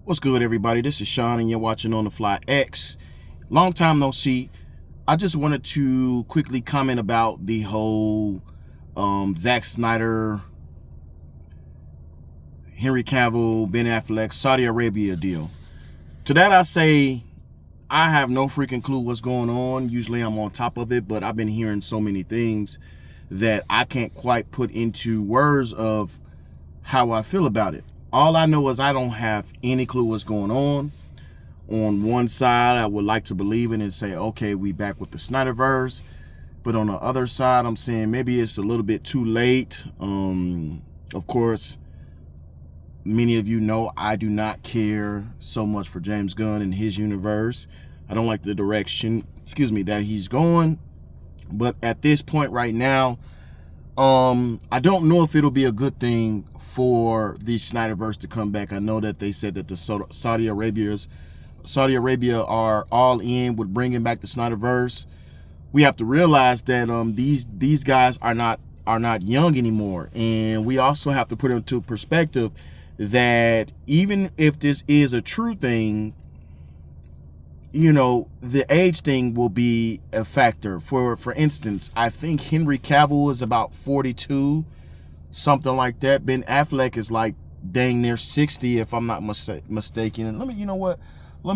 What's good, everybody? This is Sean, and you're watching On the Fly X. Long time no see. I just wanted to quickly comment about the whole Zack Snyder, Henry Cavill, Ben Affleck, Saudi Arabia deal. To that I say, I have no freaking clue what's going on. Usually I'm on top of it, but I've been hearing so many things that I can't quite put into words of how I feel about it. All I know is I don't have any clue what's going on. On one side, I would like to believe in and say, okay, we back with the Snyderverse. But on the other side, I'm saying maybe it's a little bit too late. Of course, many of you know I do not care so much for James Gunn and his universe. I don't like the direction, that he's going. But at this point right now, I don't know if it'll be a good thing for the Snyderverse to come back. I know that they said that the Saudi Arabia are all in with bringing back the Snyderverse. We have to realize that these guys are not young anymore, and we also have to put into perspective that even if this is a true thing, the age thing will be a factor. For instance, I think Henry Cavill is about 42, something like that. Ben Affleck is like dang near 60, if I'm not mistaken. And let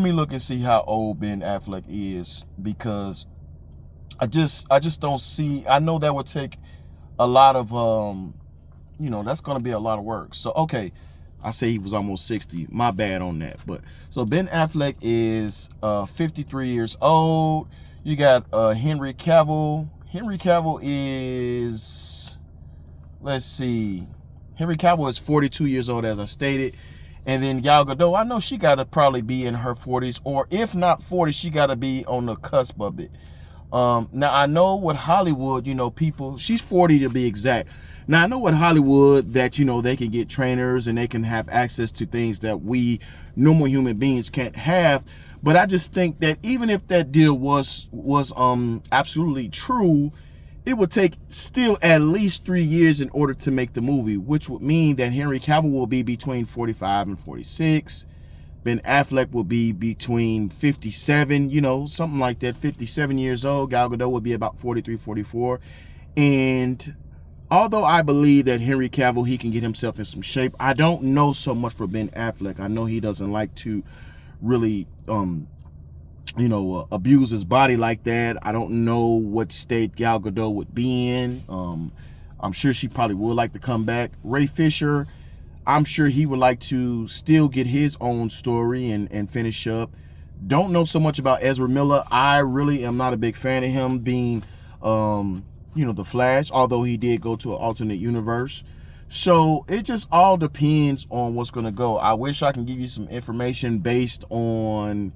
me look and see how old Ben Affleck is, because I just don't see. I know that would take a lot of that's going to be a lot of work. So okay, I say he was almost 60. My bad on that. But so Ben Affleck is 53 years old. You got Henry Cavill. Henry Cavill is, let's see, Henry Cavill is 42 years old, as I stated. And then Gal Gadot, I know she got to probably be in her 40s, or if not 40, she got to be on the cusp of it. Now, I know with Hollywood, people, she's 40 to be exact. Now, I know with Hollywood that, they can get trainers and they can have access to things that we normal human beings can't have. But I just think that even if that deal was absolutely true, it would take still at least 3 years in order to make the movie, which would mean that Henry Cavill will be between 45 and 46. Ben Affleck will be between 57, something like that, 57 years old. Gal Gadot will be about 43, 44. And although I believe that Henry Cavill, he can get himself in some shape, I don't know so much for Ben Affleck. I know he doesn't like to really, abuse his body like that. I don't know what state Gal Gadot would be in. I'm sure she probably would like to come back. Ray Fisher, I'm sure he would like to still get his own story and finish up. Don't know so much about Ezra Miller. I really am not a big fan of him being, the Flash, although he did go to an alternate universe. So it just all depends on what's going to go. I wish I can give you some information based on,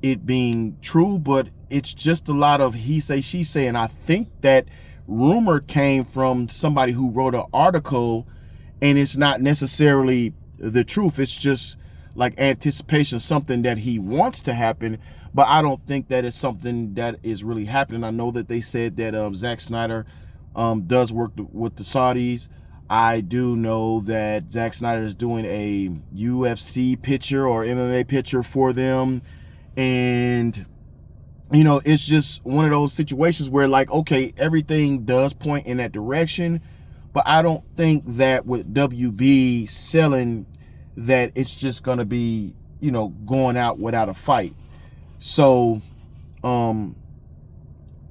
it being true, but it's just a lot of he say, she say. And I think that rumor came from somebody who wrote an article, and it's not necessarily the truth. It's just like anticipation, something that he wants to happen, but I don't think that is something that is really happening. I know that they said that Zack Snyder does work with the Saudis. I do know that Zack Snyder is doing a UFC picture or MMA picture for them. And, it's just one of those situations where, like, okay, everything does point in that direction, but I don't think that with WB selling that it's just going to be, going out without a fight. So,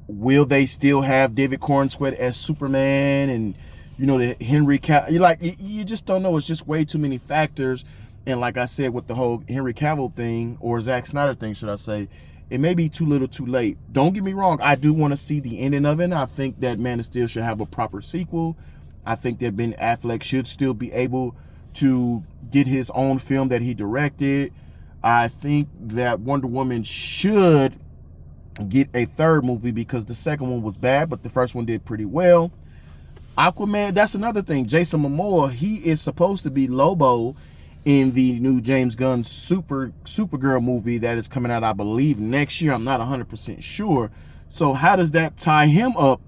will they still have David Cornsweet as Superman and, the Henry Cavill? You just don't know. It's just way too many factors. And like I said, with the whole Henry Cavill thing, or Zack Snyder thing, should I say, it may be too little too late. Don't get me wrong. I do want to see the ending of it. I think that Man of Steel should have a proper sequel. I think that Ben Affleck should still be able to get his own film that he directed. I think that Wonder Woman should get a third movie, because the second one was bad, but the first one did pretty well. Aquaman, that's another thing. Jason Momoa, he is supposed to be Lobo in the new James Gunn Supergirl movie that is coming out, I believe, next year. I'm not 100% sure. So how does that tie him up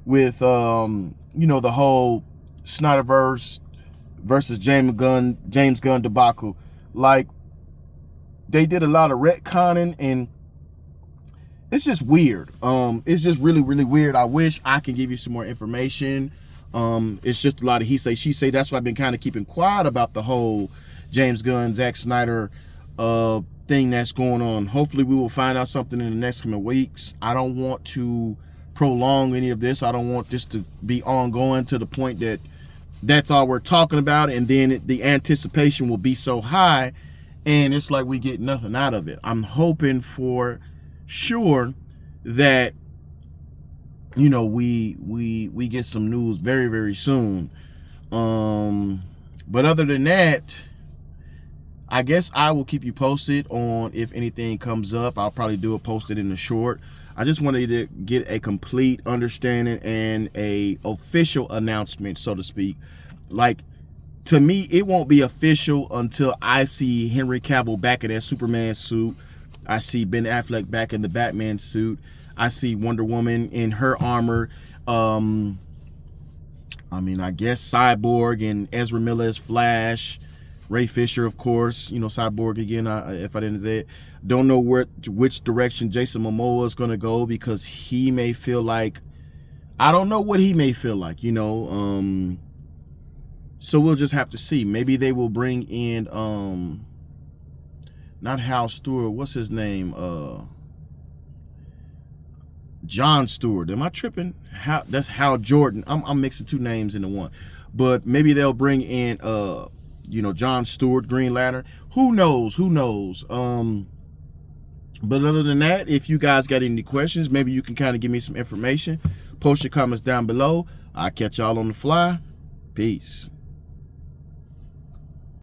with, the whole Snyderverse versus James Gunn debacle? Like, they did a lot of retconning, and it's just weird. It's just really, really weird. I wish I can give you some more information. It's just a lot of he say, she say. That's why I've been kind of keeping quiet about the whole James Gunn, Zack Snyder thing that's going on. Hopefully we will find out something in the next coming weeks. I don't want to prolong any of this. I don't want this to be ongoing to the point that that's all we're talking about, and then the anticipation will be so high and it's like we get nothing out of it. I'm hoping for sure that, you know, we get some news very, very soon. But other than that, I guess I will keep you posted on if anything comes up. I'll probably do a post it in the short. I just wanted to get a complete understanding and a official announcement, so to speak. Like, to me, it won't be official until I see Henry Cavill back in that Superman suit. I see Ben Affleck back in the Batman suit. I see Wonder Woman in her armor. I mean, I guess Cyborg and Ezra Miller as Flash. Ray Fisher, of course, you know, Cyborg again, if I didn't say it. Don't know which direction Jason Momoa is going to go, because he may feel like, I don't know what he may feel like, you know. So we'll just have to see. Maybe they will bring in, not Hal Stewart, what's his name? John Stewart. Am I tripping? That's Hal Jordan. I'm mixing two names into one. But maybe they'll bring in, you know, John Stewart, Green Lantern. Who knows? Who knows? But other than that, if you guys got any questions, maybe you can kind of give me some information. Post your comments down below. I'll catch y'all on the fly. Peace.